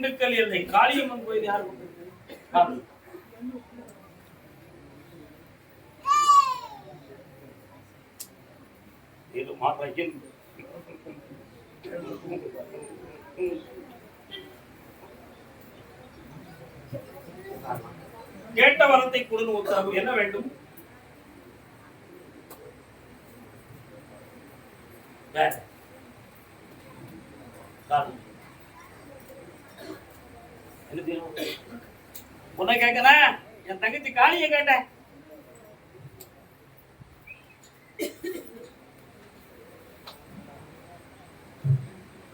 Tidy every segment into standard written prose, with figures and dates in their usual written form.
திண்டுக்கல் எல்லை காளியம்மன் கோயில் யார் கொண்டிருக்கு? இது மாற்றையில் கேட்ட வரத்தை கொடுன்னு உத்தரவு என்ன வேண்டும்? உன்னை கேட்கல, என் தங்கச்சி காளிய கேட்டேன்.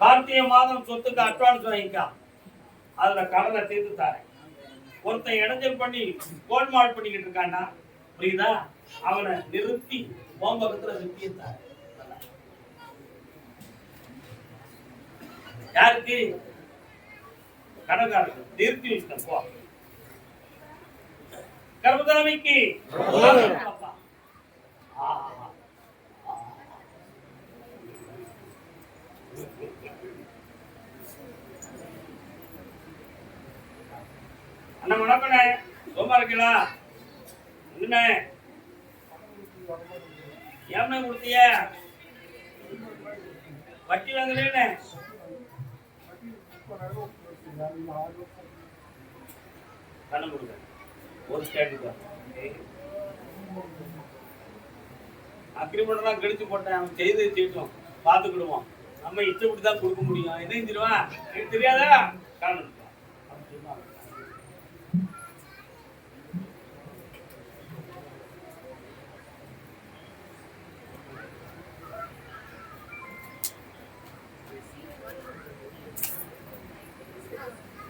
கார்த்திகை மாதம் சொத்துக்கு அட்வான்ஸ் வாங்கிக்கா, அதுல கடனை தீர்த்து தாரேன். ஒருத்தன் இடைஞ்சல் பண்ணி கோல்மால் பண்ணிக்கிட்டு இருக்கான்னா புரியுதா, அவனை நிறுத்தி ஓம்பகத்துல நிறுத்தியிருந்தாரு. யாருக்கு? கடற்காரர்கள் நிறுத்தி வச்சுட்டேன். போ கர்மதலைமைக்கு அண்ணா வணக்கண்ணே, சோமா இருக்கீங்களா? என்ன ஏம்னா கொடுத்திய? வட்டி வாங்கலேன்னு பணம் கொடுங்க. ஒரு ஸ்டேட்டுக்கு அக்ரிமெண்ட் தான் கழிச்சு போட்டேன். அவன் செய்து தீட்டும் பார்த்துக்கிடுவோம். நம்ம இஷ்டப்பட்டு தான் கொடுக்க முடியும். என்ன தெரியுமா, எனக்கு தெரியாதா? காரணம்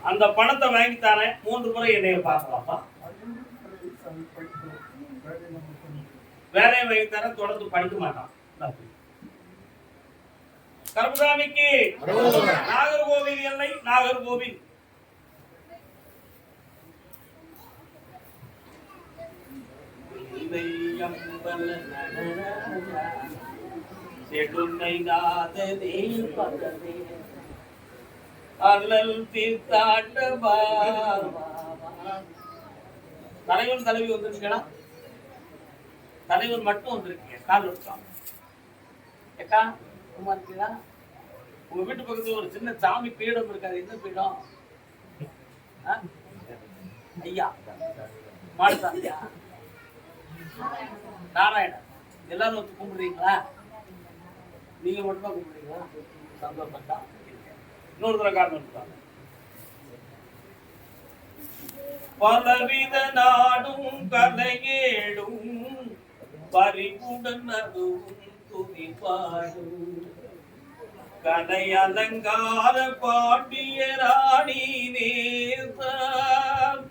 அந்த பணத்தை வாங்கி தரேன். 3 முறை என்னைய பார்க்கலாம்ப்பா. வேலையை வாங்கி தரேன், தொடர்ந்து படிக்க மாட்டான். கருப்பசாமிக்கு நாகர்கோவில் எல்லை, நாகர்கோவில். தலைவர் தலைவி வந்துருக்கா? தலைவர் மட்டும் வந்திருக்கீங்க. கால் வச்சுக்காங்க. ஏக்கா சும்மா இருக்கீங்களா? உங்க வீட்டு பக்கத்துல ஒரு சின்ன சாமி பீடம் இருக்காது. என்ன பீடம்? ஐயா மாடுசாமியா? நாராயணன். எல்லாரும் வந்து கும்பிடுறீங்களா? நீங்க மட்டும்தான் கும்பிடுறீங்களா? சந்தோஷப்பட்டா இன்னொரு தடவை காரணம் இருக்காங்க. பலவித நாடும் கலையேடும் பறிவுடன் அதுவும் துதிப்பாடும் கலை அலங்கார பாட்டிய ராணி நேசம்.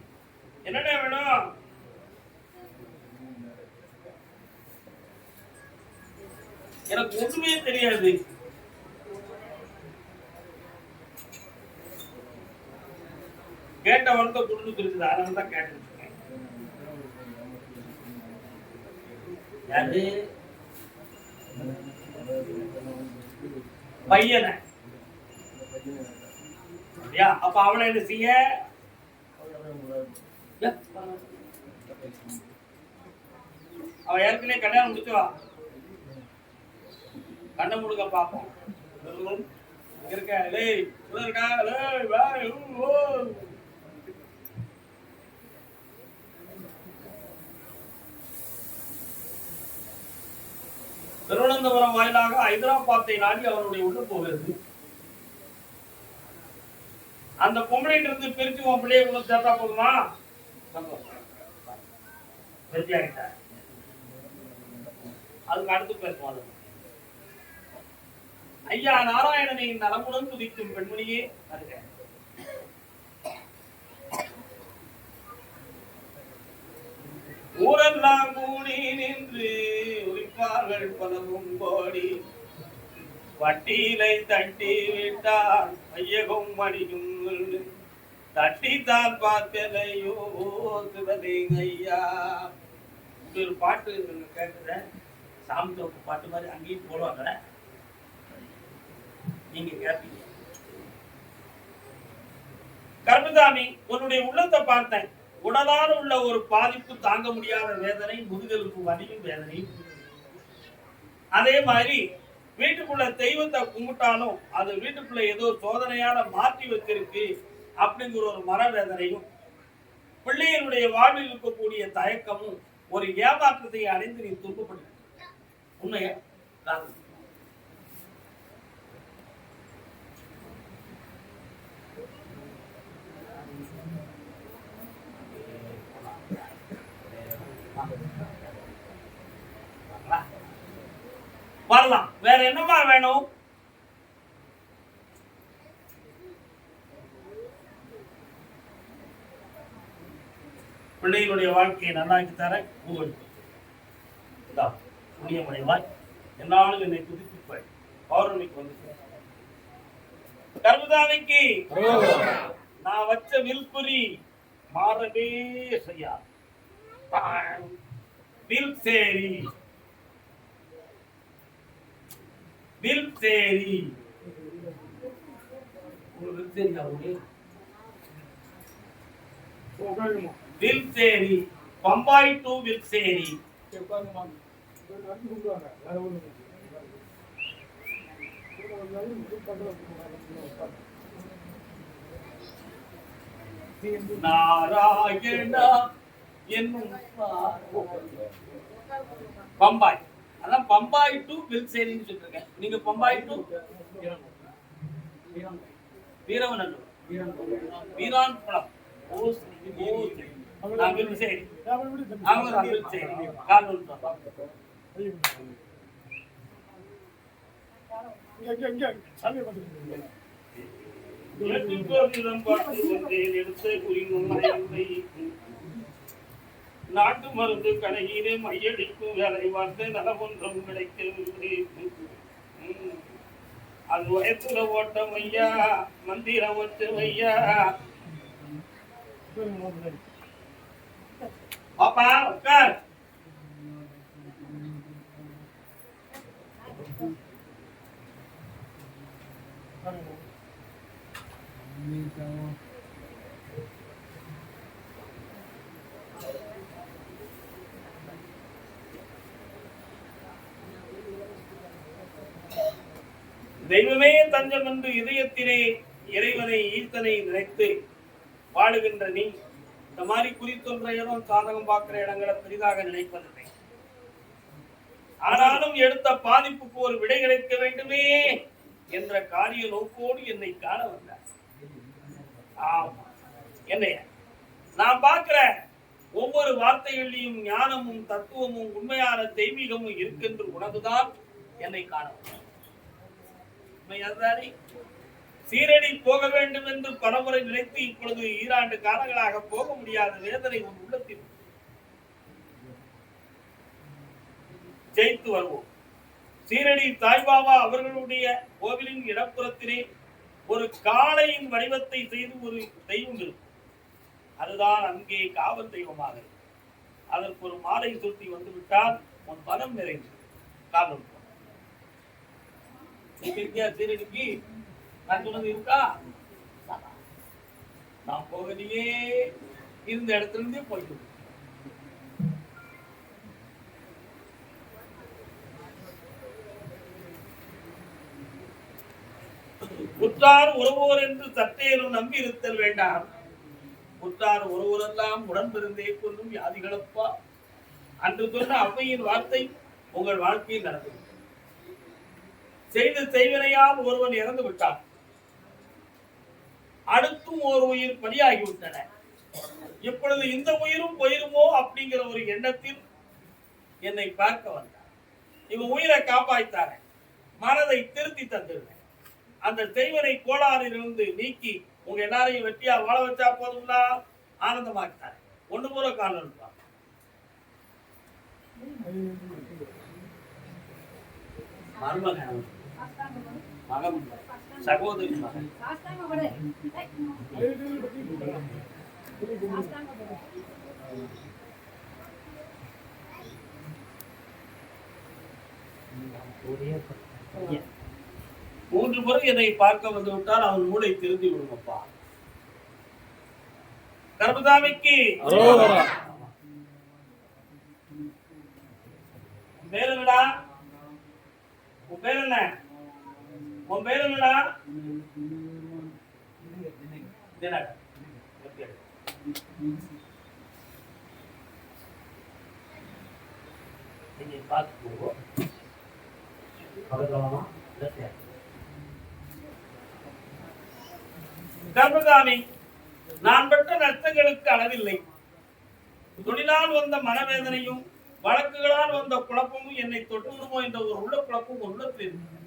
என்னடா வேணும்? எனக்கு ஒண்ணுமே தெரியாது. கேட்ட வரத்தை கொடுத்து இருக்குது. அதனால தான் கேட்டு யாரு பையனை? அப்ப அவளை என்ன செய்ய? அவ ஏற்கனவே கல்யாணம் முடிச்சுவா. கண்ணை முழுக்க பார்ப்போம். இருக்க இருக்கா? திருவனந்தபுரம் வாயிலாக ஹைதராபாத்தை நாடி அவருடைய உள்ள போகிறது. அந்த பொம்பளைட்டு இருந்து பிரிச்சு உன் பிள்ளைய உள்ள சேர்த்தா போதுமா? அதுக்கு அடுத்து பேசுவாங்க. ஐயா நாராயணனை நலமுடன் துதிக்கும் பெண்மணியே வருக. ஊரெல்லாம் கூடி நின்று உரிப்பார்கள் பலவும் கோடி வட்டியிலை தட்டி விட்டால் ஐயகம் மடியும் தட்டித்தான் பார்த்தலையோ சிவலிங்கையா. ஒரு பாட்டு கேட்குற சாமி தோப்பு பாட்டு மாதிரி அங்கேயும் போடுவாங்க. நீங்க கேட்பீங்க. கர்மசாமி, உன்னுடைய உள்ளத்தை பார்த்தேன். உடலால் உள்ள ஒரு பாதிப்பு தாங்க முடியாத வேதனை, முதுகெலும்பு வலியும் வேதனையும். அதே மாதிரி வீட்டுக்குள்ள தெய்வத்தை கும்பிட்டாலும் அது வீட்டுக்குள்ள ஏதோ சோதனையால மாற்றி வச்சிருக்கு அப்படிங்கிற ஒரு மனவேதனையும், பிள்ளைகளுடைய வாழ்வில் இருக்கக்கூடிய தயக்கமும், ஒரு ஏமாற்றத்தை அடைந்து நீ துன்பப்படுத்த உண்மையா? வரலாம். வேற என்னமா வேணும்? பிள்ளைகளுடைய வாழ்க்கையை நல்லாக்கி தர புண்ணியமடைவாய். என்னாலும் என்னை துதிப்பாய். பௌர்ணமிக்கு வந்து கர்மதாமிக்கு நான் வச்ச வில்புரி மாறவே செய்யாது. வில்சேரி வில்சேரி வில்சேரி பம்பாய் டு வில்சேரி. நாராயணா என்னும் பம்பாய். அதான் பம்பாய் டு வில்சேரின்னு சொல்லிருக்கேன். நீங்க பம்பாய் டு வீரவநல்லூர், வீரான்புரம், நான் வில்சேரி, அவங்க வில்சேரி, காலூர். நாட்டு மருந்து கடையிலே மையடிக்கும் வேலை வார்த்தை நலமொன்றும் கிடைக்கவில்லை. அது வயசுல ஓட்டம் ஐயா, மந்திரம் வச்சு ஐயா. பாப்பா உட்கார். தெய்வமே தஞ்சம் என்று இதயத்திலே இறைவனை ஈர்த்தனை நினைத்து வாழுகின்ற நீ இந்த மாதிரி குறித்தொன்ற இடம், சாதகம் பார்க்கிற இடங்களை பெரிதாக நினைப்பதில்லை. ஆனாலும் எடுத்த பாதிப்புக்கு ஒரு விடை கிடைக்க வேண்டுமே என்ற காரிய நோக்கோடு என்னை காண வந்தார். ஆமா, என்னைய நான் பார்க்கிற ஒவ்வொரு வார்த்தைகளிலும் ஞானமும் தத்துவமும் உண்மையான தெய்வீகமும் இருக்கின்ற உணர்வுதான் என்னை காண வந்தார். சீரடி போக வேண்டும் என்று பலமுறை நினைத்து இப்பொழுது 2 ஆண்டு காலங்களாக போக முடியாத வேதனை உன் உள்ளத்தில். ஜெயித்து வருவோம். சீரடி சாய்பாபா அவர்களுடைய கோவிலின் இடப்புறத்திலே ஒரு காளையின் வடிவத்தை செய்து ஒரு தெய்வம் இருக்கும். அதுதான் அங்கே காவல் தெய்வமாக இருக்கும். அதற்கு ஒரு மாலை சுட்டி வந்து விட்டால் உன் பலம் நிறைந்து காவல். சீரடிக்கு நான் சொன்னது இருக்கா? நான் போகலையே, இருந்த இடத்துல இருந்தே போயிட்டு உற்றார் ஒருவோர் என்று சற்றேனும் நம்பி இருத்தல் வேண்டாம். உற்றார் ஒருவரெல்லாம் உடன்பிருந்தே கொள்ளும் வியாதிகளப்பா அன்று சொன்ன அவ்வையின் வார்த்தை உங்கள் வாழ்க்கையில் நடந்தது. செய்த செய்வினையால் ஒருவன் இறந்து விட்டான். அடுத்தும் ஒரு உயிர் பலியாகிவிட்டன. இப்பொழுது இந்த உயிரும் போயிருமோ அப்படிங்கிற ஒரு எண்ணத்தில் என்னை பார்க்க வந்தார். இவன் உயிரை காப்பாய்த்தார, மனதை திருத்தி தந்துருவேன். அந்த செய்வனை கோளாறிலிருந்து நீக்கி உங்க எல்லாரையும் வெட்டியா வாழ வச்சா போதும்னா ஆனந்தமாக்கிட்டார். ஒண்ணு போல காலம் இருப்பான். மருமகன் மகன் சகோதரி மகன் 3 முறை என்னை பார்க்க வந்து விட்டால் அவன் மூளை திருந்தி விடுங்கப்பா. கருப்பசாமிக்கு பேர் என்னடா? உன் பேர் என்ன? உன் பேர் என்னடா? கர்மசாமி, நான் பெற்ற நஷ்டங்களுக்கு அளவில்லை. தொழிலால் வந்த மனவேதனையும் வழக்குகளால் வந்த குழப்பமும் என்னை தொட்டுவிடுமோ என்ற ஒரு உள்ள குழப்பம் ஒரு உள்ளத்தில் இருந்தது.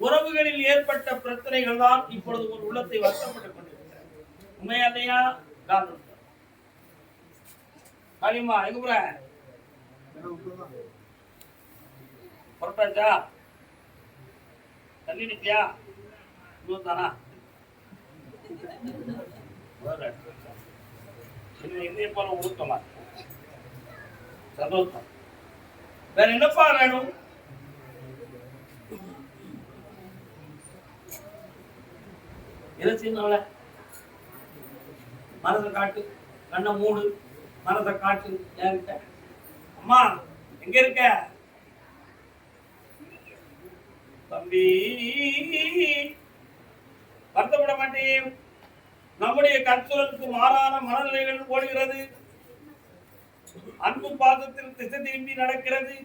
உறவுகளில் ஏற்பட்ட பிரச்சனைகள் தான் இப்பொழுது ஒரு உள்ளத்தை வருத்தப்பட்டுக் கொண்டிருக்கிறது. உண்மையா? காளியம்மா எங்க போற? புறப்பட்டாச்சா? தண்ணி நிற்கியா? தானா? இதே போல ஊக்கமா சந்தோஷம். வேற என்னப்பா வேணும்? எதை செய்யணும்ல? மனதை காட்டு, கண்ணை மூடு, மனதை காட்டு. என்கிட்ட அம்மா எங்க இருக்க தம்பி? வருத்தப்பட மாட்டேன். நம்முடைய கற்சொலுக்கு மாறான மனநிலைகள் ஓடுகிறது. அன்பு பாசத்தில் திசை திரும்பி நடக்கிறது.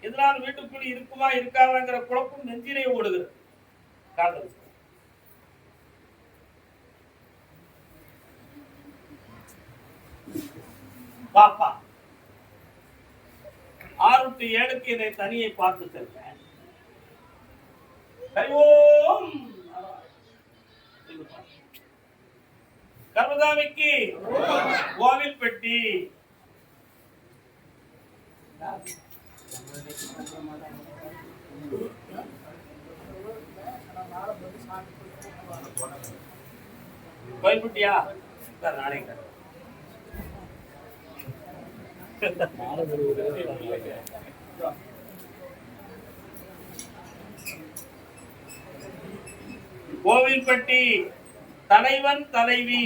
இதனால் வீட்டுக்குள் இருக்குமா இருக்காதுங்கிற குழப்பம் நெஞ்சிலே ஓடுகிறது. காதல் பாப்பா 6 to 7 என்னை தனியை பார்த்து செல்வேன். கர்மசாமிக்கு கோவில் பெட்டி. கோயில் பெட்டியா? நாளைக்கு கோவில்பட்டி தலைவன் தலைவி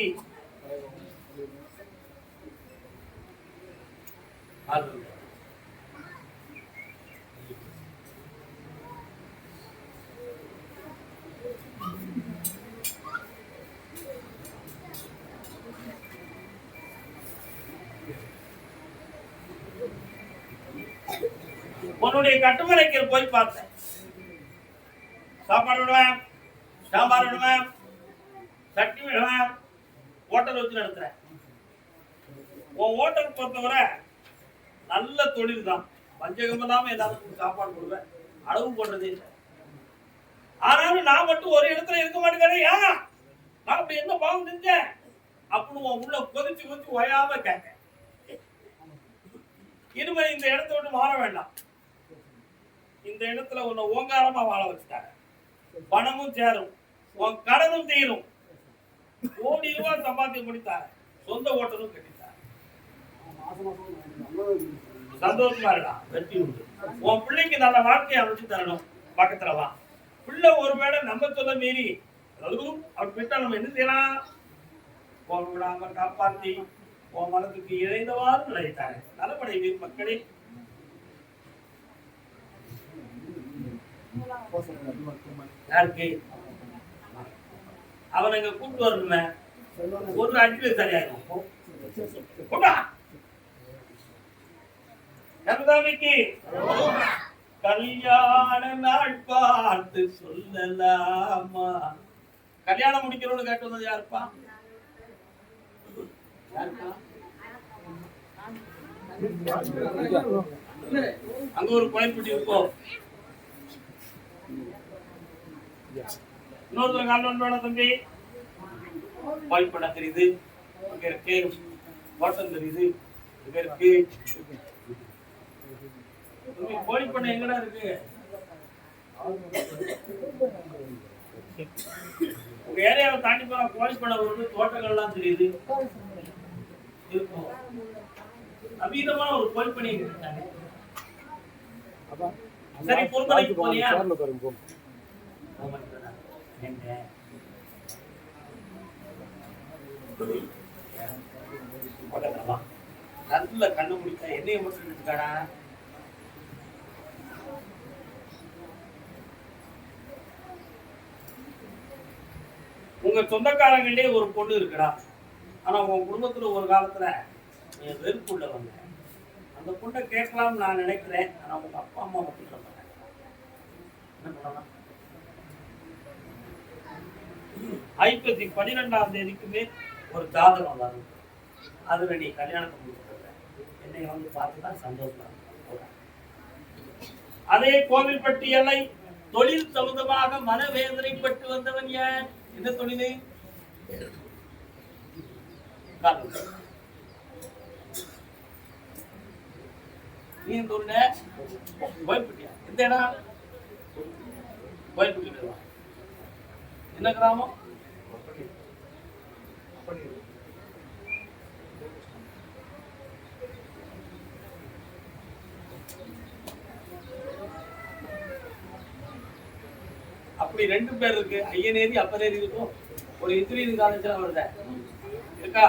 உன்னுடைய கட்டுமலைக்கு போய் பார்த்தேன். சாப்பாடு விடுவேன், சாம்பார் விடுவேன், சட்டி விடுவேன், ஹோட்டல் வச்சு நடத்துறேன். உன் ஹோட்டல் பொறுத்தவரை நல்ல தொழில் தான். பஞ்சகம் இல்லாம எல்லாருக்கும் சாப்பாடு கொடுவேன், அளவு போடுறதே இல்லை. ஆனாலும் நான் மட்டும் ஒரு இடத்துல இருக்க மாட்டேங்கிறேன். ஏன் நான் அப்படி என்ன பாவம் செஞ்சேன் அப்படின்னு உள்ள கொதிச்சு கொதிச்சு ஓயாம கேட்க. இனிமேல் இந்த இடத்த விட்டு மாற வேண்டாம். இந்த இடத்துல உன்னை ஓங்காரமா வாழ வச்சுட்டாங்க. பணமும் சேரும், உன் கடனும் தீரும். கோடி ரூபாய் சம்பாத்தியம் முடித்தாரு, சொந்த ஓட்டலும் கட்டித்தாரு. சந்தோஷமா இருக்கா? வெற்றி உண்டு. உன் பிள்ளைக்கு நல்ல வாழ்க்கையை அமைச்சு தரணும். பக்கத்துல வா. பிள்ளை ஒருவேளை நம்ம சொல்ல மீறி அப்படி விட்டா நம்ம என்ன செய்யலாம்? போக விடாம காப்பாற்றி உன் மனதுக்கு இழைந்தவாறு நினைத்தாரு. நலப்படை மக்களே, யாருக்கு அவனுங்க கூட்டு வரணுமே, ஒரு அஞ்சு சரியாயிருக்கும். கருதாமிக்கு கல்யாண நாள் பார்த்து சொல்லலாமா? கல்யாணம் முடிக்கிறோன்னு கேட்டு வந்தது யாருப்பா? அங்க ஒரு கோயில்பட்டி இருக்கும். இன்னொருத்தர் கால் வேணும் தம்பி. கோயில் படம் தெரியுது, இங்க இருக்கு. ஹோட்டல் தெரியுது, இங்க இருக்கு. கோயில் பண்ண எங்கடா இருக்கு? உங்க ஏரியாவை தாண்டி போனா கோயில் பண்ண ஒரு தோட்டங்கள்லாம் தெரியுது, இருக்கும். நவீனமான ஒரு கோயில் பண்ணி இருக்காங்க. சரி, பொறுமலைக்கு போனியா? நல்ல கண்ணு முடிச்சா என்னைய மட்டும் இருக்காடா. உங்க சொந்தக்காரங்களே ஒரு பொண்ணு இருக்குடா. ஆனா உங்க குடும்பத்துல ஒரு காலத்துல வெறுப்பு உள்ள வந்த அந்த பொண்ணை கேட்கலாம்னு நான் நினைக்கிறேன். ஆனா உங்க அப்பா அம்மா மட்டும் சொல்ல மாட்டேன். என்ன பண்ணலாம்? ஐப்பசி 12ஆம் தேதிக்குமே ஒரு ஜாதகம் வரும். அதுல நீ கல்யாணத்தை முடிச்சுட்ட என்னை வந்து பார்த்துதான் சந்தோஷமா. அதே கோவில்பட்டி எல்லை தொழில் சம்பந்தமாக மனவேதனைப்பட்டு வந்தவன் யார்? என்ன தொழில்? நீ கோயில்பட்டியா? எந்த இடம்? கோயில்பட்டி என்ன கிராமம்? அப்படி 2 பேர் இருக்கு. ஐயனேரி அப்பனேரி இருக்கும். ஒரு இன்ஜினியரிங் காலேஜ்ல வருத இருக்கா?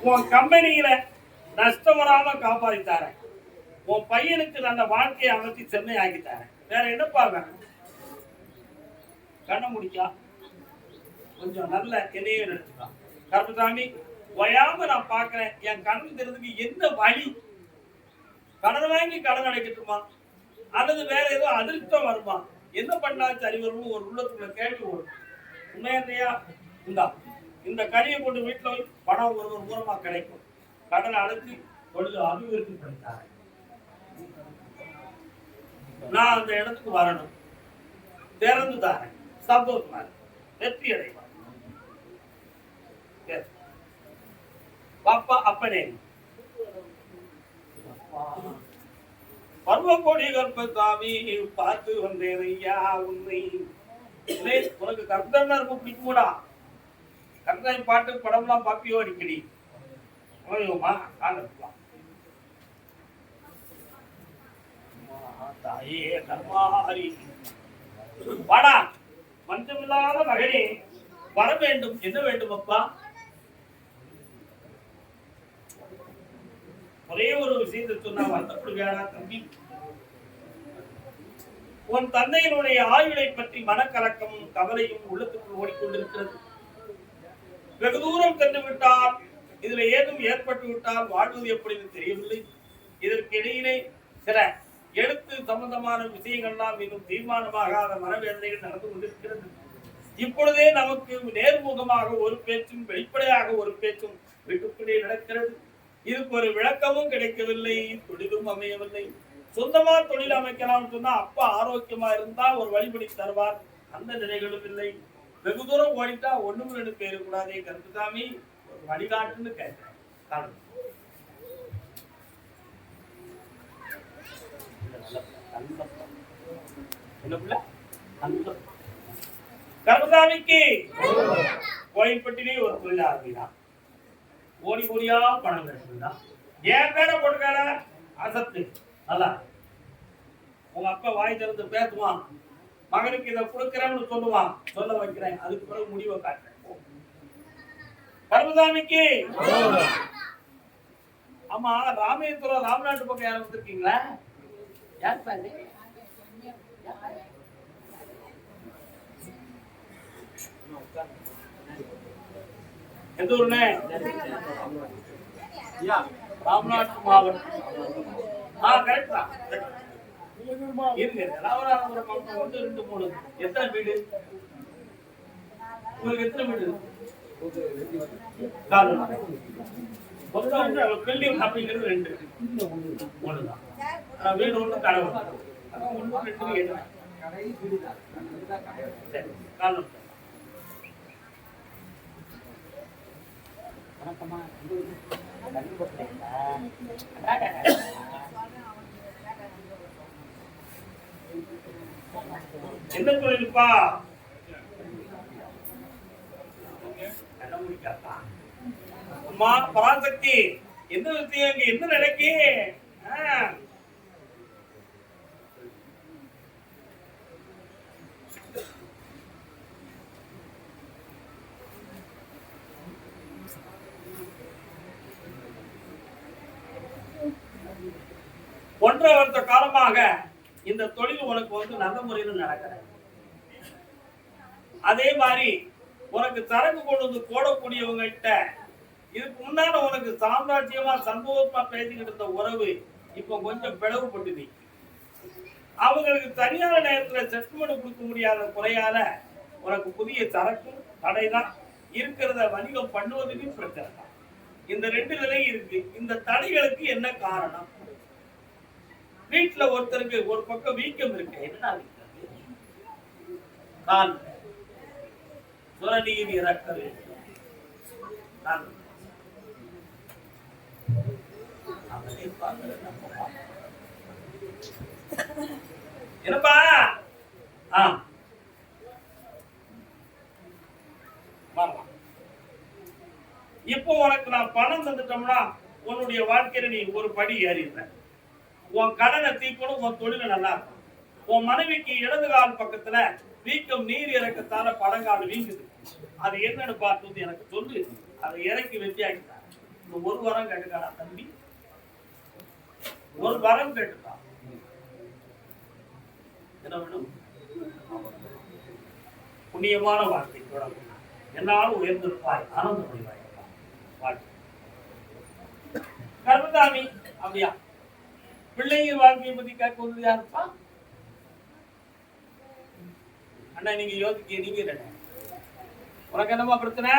உன் கம்பெனியில நஷ்டம் வராம காப்பாற்றித்தாரேன். உன் பையனுக்கு நல்ல வாழ்க்கையை அமைச்சு சென்னை ஆக்கித்தாரேன். வேற என்னப்பா வேணும்? கண்ண முடிச்சா கொஞ்சம் நல்ல என்னையே நினைச்சுக்கலாம். கருப்பசாமி ஓயாம நான் பாக்குறேன். என் கடன் தெரிஞ்சதுக்கு என்ன வழி? கடன் வாங்கி கடன் அடைக்கட்டுமா அல்லது வேற ஏதோ அதிர்ஷ்டம் வருமா? என்ன பண்ணா சரி வரும்? ஒரு உள்ளத்துக்குள்ள கேள்வி வரும். உண்மையா இந்த கனியை கொண்டு வீட்டுல பணம் ஒரு மூலமா கிடைக்கும். கடனை அடைச்சு கொண்டு அபிவிருத்தி பண்ணிட்டாங்க. நான் அந்த இடத்துக்கு வரணும். திறந்து தாரேன். சந்தோஷமா வெற்றி அடைவார். பாப்பா அப்பனே பருவக்கோடி கற்பசாமி பார்த்து வந்தேன் ஐயா உன்னை. உனக்கு கர்த்தன்னா ரொம்ப பிடிக்கும்டா. கர்த்தாய் பாட்டு படம்லாம் பாப்பியோ அடிக்கடி? தாயே கர்மாரி வாடா. மஞ்சமில்லாத மகனே வர வேண்டும். என்ன வேண்டும் அப்பா? ஒரே ஒரு விஷயத்தை சொன்னா வருத்தப்படுவியாடா தம்பி? உன் தந்தையினுடைய ஆயுளை பற்றி மனக்கலக்கமும் கவலையும் உள்ளத்துக்குள் ஓடிக்கொண்டிருக்கிறது. வெகு தூரம் சென்று விட்டால், இதுல ஏதும் ஏற்பட்டு விட்டால் வாழ்வது எப்படின்னு தெரியவில்லை. இதற்கு இடையிலே சில எழுத்து சம்பந்தமான விஷயங்கள்லாம் இன்னும் தீர்மானமாகாத மனவேதனைகள் நடந்து கொண்டிருக்கிறது. இப்பொழுதே நமக்கு நேர்முகமாக ஒரு பேச்சும் வெளிப்படையாக ஒரு பேச்சும் வீட்டுக்குள்ளே நடக்கிறது. இதுக்கு ஒரு விளக்கமும் கிடைக்கவில்லை. தொழிலும் அமையவில்லை. சொந்தமா தொழில் அமைக்கலாம் சொன்னா அப்பா ஆரோக்கியமா இருந்தா ஒரு வழிபடி தருவார். அந்த நிலைகளும் இல்லை. வெகு தூரம் ஓடிட்டா ஒண்ணும் 2 பேரு கூடாதே. கருப்புசாமி ஒரு வழிகாட்டுன்னு கேட்கிறேன். கருப்புசாமிக்கு கோயில்பட்டிலே ஒரு தொழில் ஆரம்பிதான். கோடி கோடியா பணம் கிடைச்சிருந்தான். ஏன் பேரை போட்டுக்கார அசத்து நல்லா. உங்க அப்பா வாய் திறந்து பேசுவான். மகனுக்கு இதை கொடுக்கிறேன்னு சொல்லுவான். சொல்ல வைக்கிறேன். அதுக்கு பிறகு முடிவை காட்டுறேன். கருப்புசாமிக்கு ஆமா ராமேஸ்வரம் ராமநாட்டு பக்கம் யாரும் வந்திருக்கீங்களா? யார் பாரு எந்த ஊருன்னு? ராமநாட்டு மாவட்டம். கரெக்டா இருங்க. ராமநாதபுரம் மாவட்டம் 1 2 3 எத்தனை வீடு? உங்களுக்கு எத்தனை வீடு? பில்டிங் அப்படிங்கிறது 2 1 தான். வீடு 1 கடை 1. 1 2 7 சரி. காரணம் என்ன தொழில்ப்பா? அம்மா பராசக்தி என்ன விஷயம் இங்க என்ன நடக்கு? ஒன்றரை வருஷ காலமாக இந்த தொழில் உனக்கு வந்து நல்ல முறையில் நடக்கிற. அதே மாதிரி உனக்கு சரக்கு கொண்டு வந்து போடக்கூடியவங்ககிட்ட இதுக்கு முன்னால உனக்கு சாம்ராஜ்யமா சந்தோஷமா பேசிக்கிட்டு இருந்த உறவு இப்ப கொஞ்சம் பிளவுபட்டு அவங்களுக்கு சரியான நேரத்துல செட்டில்மெண்ட் கொடுக்க முடியாத குறையால உனக்கு புதிய சரக்கு தடைதான் இருக்கிறத வணிகம் பண்ணுவதுக்கு பிரச்சனை தான். இந்த ரெண்டு நிலை இருக்கு. இந்த தடைகளுக்கு என்ன காரணம்? வீட்டுல ஒருத்தருக்கு ஒரு பக்கம் வீக்கம் இருக்கு. என்ன கால் சுரநீர் இறக்க வேண்டும். என்னப்பா? இப்போ உனக்கு நான் பணம் தந்துட்டோம்னா உன்னுடைய வாழ்க்கையில நீ ஒரு படி ஏறிடுற. உன் கடனை தீக்கணும், உன் தொழில நல்லா இருக்கும். உன் மனைவிக்கு இடது கால் பக்கத்துல வீக்கம் நீர் இறக்கத்தால படங்கால் வீங்குது. அது என்னன்னு பார்த்து எனக்கு சொல்லு. அதை இறக்கி வெட்டியாக்கிட்டான். ஒரு வாரம் கேட்டுக்காடா தம்பி, ஒரு வாரம் கேட்டுக்கா. என்ன வேணும்? புண்ணியமான வாழ்க்கை தொடங்கும். என்னாலும் உயர்ந்திருப்பாய், ஆனந்த முடிவாய் வாழ்க்கை. கர்மதாமி அப்படியா? பிள்ளைங்க வாழ்க்கையை பத்தி கேட்க வந்தது யாருப்பா? அண்ணா நீங்க யோசிக்க. நீங்க உனக்கு என்னமா பிரச்சனை?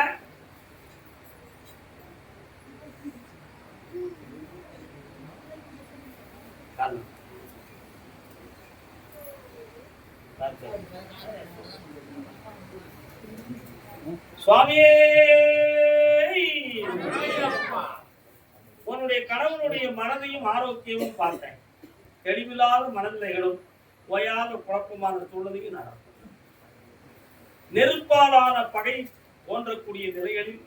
சுவாமியே, உன்னுடைய கணவனுடைய மனதையும் ஆரோக்கியமும் பார்த்தேன். தெளிவில்லாத மனநிலைகளும் ஓயாத குழப்பமான சூழ்நிலையும் நடக்கும். நெருப்பாலான பகை தோன்றக்கூடிய நிலைகளில்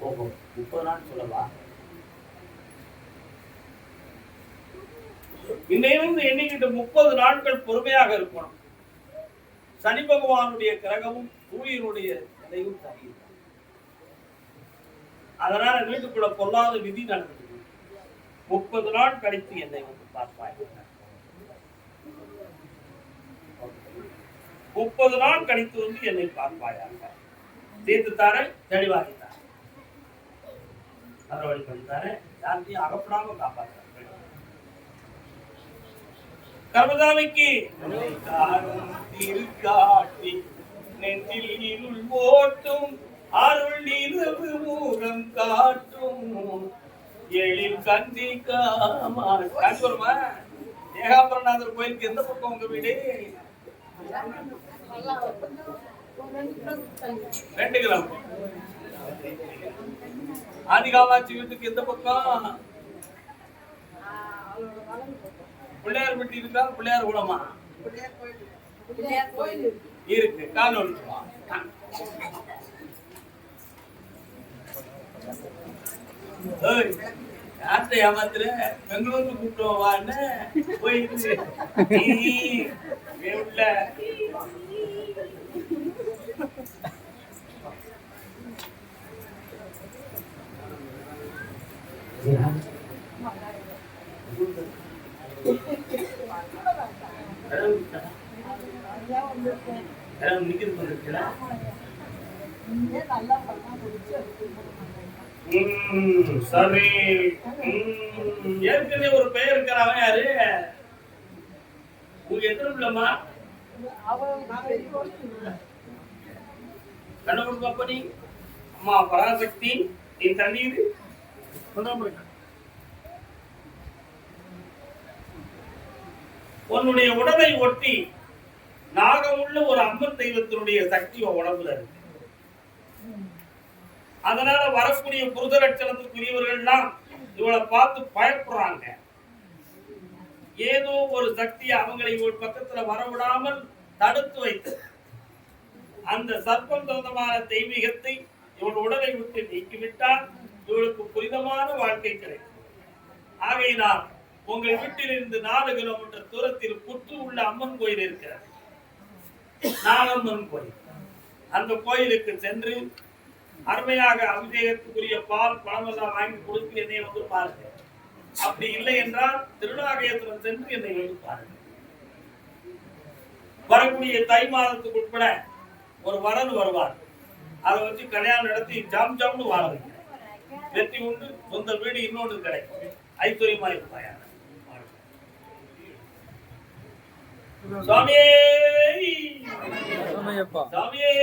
ஓஹோ 30 நாள் சொல்லவா? இன்னையிலிருந்து எண்ணிக்கிட்டு 30 நாட்கள் பொறுமையாக இருக்கணும். சனி பகவானுடைய கிரகமும் சூரியனுடைய நிலையும் சரியில்லை. அதனால வீட்டுக்குள்ள பொல்லாத விதி நடந்தது. 30 நாள் கழித்து என்னை வந்து பார்ப்பாய். 30 நாள் கழித்து வந்து என்னை பார்ப்பாயாக. தீர்த்து தார தெளிவாகித்தார். அதவழி பண்ணித்தார யார்த்தையும் அகப்படாம காப்பாற்ற. கர்மதாமிக்கு திருக்காட்டி நெஞ்சில் இருள் ஓட்டும் அருள் இரவு மூலம் காட்டும் எழில் கஞ்சி காமா. ஏகாம்பரநாதர் கோயிலுக்கு எந்த பக்கம் உங்க வீடு? 2 கிலோமீட்டர். ஆதிகாமாட்சி வீட்டுக்கு எந்த பக்கம்? பிள்ளையார் வீட்டு இருக்கா? பிள்ளையார் குளமா இருக்கு. காலோடு யார்கிட்ட ஏமாத்துற? பெங்களூருக்கு கூப்பிட்டு வான்னு போயிட்டு சரி. ஏற்கனவே ஒரு பெயர் இருக்கிற அவன் யாரு? உங்க எத்தனை பிள்ளைமா? கண்ணு பாப்பா. நீ அம்மா பராசக்தி, நீ தண்ணீர் உன்னுடைய உடலை ஒட்டி நாகமுள்ள ஒரு அம்மன் தெய்வத்தினுடைய சக்தி உடம்புல இருக்கு. அதனால வரக்கூடிய புருத லட்சணத்துக்குரியவர்கள்லாம் இவளை பார்த்து பயப்படுறாங்க. ஏதோ ஒரு சக்தி அவங்களை ஒரு பக்கத்துல வரவிடாமல் தடுத்து வைத்து அந்த சர்ப்பம் சொந்தமான தெய்வீகத்தை இவள் உடலை விட்டு நீக்கிவிட்டால் இவளுக்கு புனிதமான வாழ்க்கை கிடைக்கும். ஆகையினால் உங்கள் வீட்டிலிருந்து 4 கிலோமீட்டர் தூரத்தில் புற்று உள்ள அம்மன் கோயில் இருக்கிறது, நாகம்மன் கோயில். அந்த கோயிலுக்கு சென்று அருமையாக அபிஷேகத்துக்குரிய பால் பழமெல்லாம் வாங்கி கொடுத்து என்னை வந்து பாருங்க. அப்படி இல்லை என்றால் திருநாகேஸ்வரம் சென்று என்னை வந்து பாருங்க. வரக்கூடிய தை மாதத்துக்கு உட்பட ஒரு வரன் வருவார். அதை வச்சு கல்யாணம் நடத்தி ஜாம் ஜாம்னு வாழ வைக்கிறேன். வெற்றி உண்டு, சொந்த வீடு இன்னொன்று கிடைக்கும், ஐஸ்வர்யமா இருப்பாயா. சுவாமியே சுவாமியே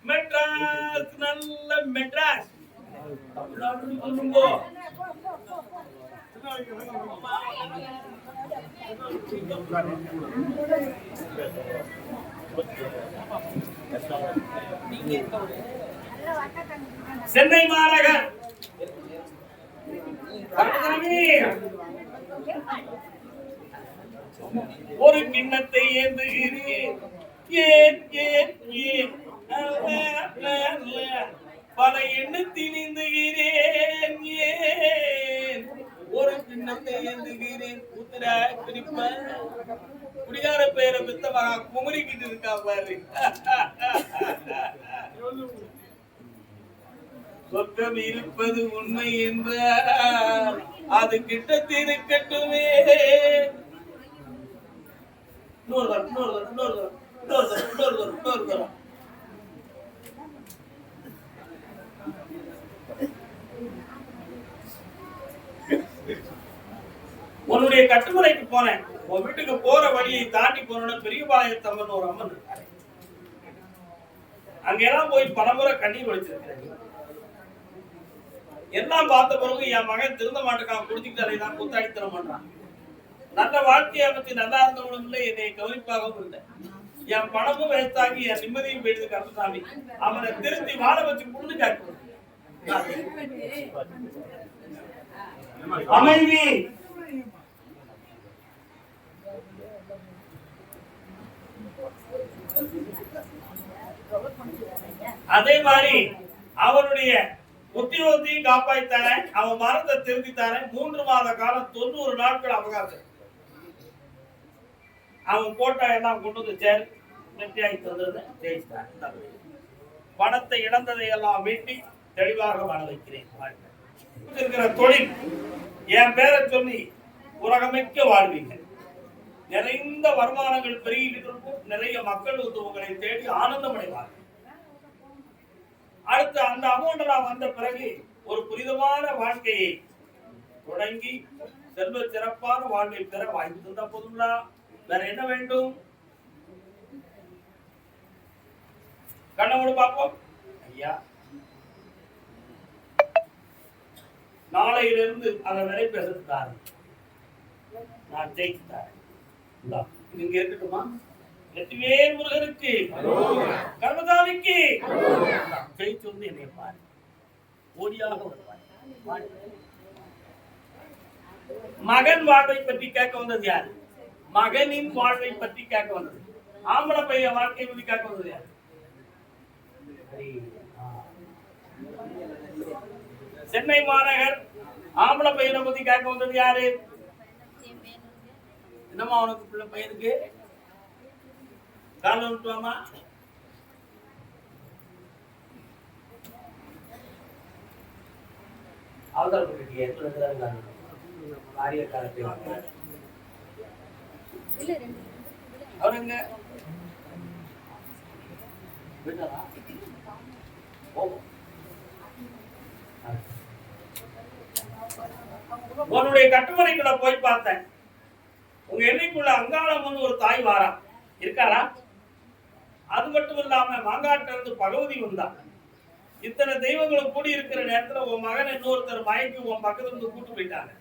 மெட்ராஸ், நல்ல மெட்ராஸ் தமிழ்நாடு சொல்லுங்க. சென்னை மாநகர் ஒரு கிண்ணத்தை ஏந்துகிறேன், ஏன் ஏன் ஏன் பல எண்ணத்தில் ஏந்துகிறேன், ஏன் ஒரு கிண்ணத்தை ஏந்துகிறேன். உத்தரா குறிப்ப குடிகார பேரை பெத்த மகா குமரிக்கிட்டு இருக்கா பாரு. சொர்க்கம் இருப்பது உண்மை என்றால் அது கிட்டத்தில் இருக்கட்டுமே. உன்னுடைய கட்டுமலைக்கு போனேன். உன் வீட்டுக்கு போற வழியை தாண்டி போன பெரியபாளையத்தம்மன் ஒரு அம்மன் இருக்காரு. அங்கெல்லாம் போய் பலமுறை கண்ணீர் வடிச்சிருக்கிறேன். எல்லாம் பார்த்த பிறகு என் மகன் திருந்த மாட்டேக்கான், குடிச்சுக்கிட்டு தான் கூத்தாடி தர மாட்டான். நல்ல வாழ்க்கையை பத்தி நல்லா இருந்தவனும் இல்லை, என்னை கவனிப்பாகவும் இல்லை. என் பணமும் வேஸ்டாகி என் நிம்மதியும் போயிடுது. கருப்பசாமி அவனை திருத்தி வாழ வச்சு புரிஞ்சு காட்டு. அமைதி அதே மாதிரி அவனுடைய உத்தியோகத்தையும் காப்பாற்றித்தானே, அவன் மரத்தை திருத்தித்தானே. 3 மாத காலம் 90 நாட்கள் அவகாசம். அவன் போட்டா எல்லாம் கொண்டு வந்து சேர் வெற்றியாகி தந்தது ஜெயிச்சிட்டான். பணத்தை இழந்ததை எல்லாம் மீட்டி தெளிவாக வாழ வைக்கிறேன். இருக்கிற தொழில் என் பேரை சொல்லி உலகமிக்க வாழ்வீங்க. நிறைந்த வருமானங்கள் பெருகிட்டு இருக்கும். நிறைய மக்கள் வந்து உங்களை தேடி ஆனந்தம் அடைவார்கள். அடுத்து அந்த அமௌண்ட் வந்த பிறகு ஒரு புனிதமான வாழ்க்கையை தொடங்கி செல்வ சிறப்பான வாழ்வை பெற வாய்ப்பு தந்தா போதுங்களா? வேற என்ன வேண்டும்? கண்ணோடு பார்ப்போம். ஐயா, நாளையிலிருந்து அதை வரை பேசுறாரு. நான் ஜெயிச்சுட்டாரு. இங்க இருக்கட்டுமா? வெற்றிவேல் முருகனுக்கு, கர்மதாமிக்கு ஜெயிச்சு வந்து என்னை பாரு. ஓடியாக வருவார். மகன் வாழ்வை பற்றி கேட்க வந்தது யாரு? மகனின் வாழ்வை பற்றி கேட்க வந்தது. ஆம்பளை பையன் வாழ்க்கை பற்றி கேட்க வந்தது யாரு? சென்னை மாநகர் ஆம்பளை பையனை பத்தி கேட்க வந்தது யாரு? என்னமா அவனுக்கு பிள்ளை பையனுக்கு கால விட்டுவாமா? அவதார அவருங்க உன்னுடைய கட்டுமனைக்குள்ள போய் பார்த்தேன். உங்க எல்லைக்குள்ள அங்காளம்மன் ஒரு தாய் வாரா இருக்காரா? அது மட்டும் இல்லாம மாங்காட்டில இருந்து பகவதி வந்தா. இத்தனை தெய்வங்களும் கூடி இருக்கிற நேரத்துல உன் மகன் இன்னொருத்தர் மயக்கி உன் பக்கத்துல இருந்து கூட்டு போயிட்டாங்க.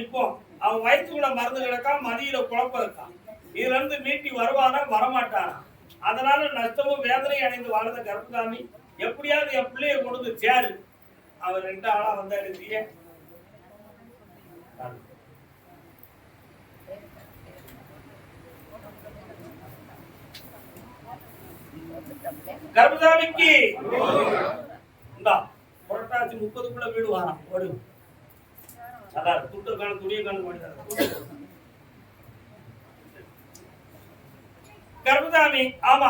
இப்போ அவன் வயிற்றுக்குள்ள மருந்து கிடக்கா, மதியில குழப்பம் இருக்கான். இதுல இருந்து மீட்டி வருவானா வரமாட்டானா? அதனால நஷ்டமும் வேதனை அடைந்து வாழ்ந்த கருப்பசாமி எப்படியாவது என் பிள்ளைய கொண்டு சேரு. அவர் 2 ஆளா வந்தா எழுதிய கர்மசாமிக்கு இந்தா புரட்டாசி 30க்குள்ள வீடு வாராம் ஓடு அதான் துட்டுக்கான துணியை கணக்கு கர்மசாமி ஆமா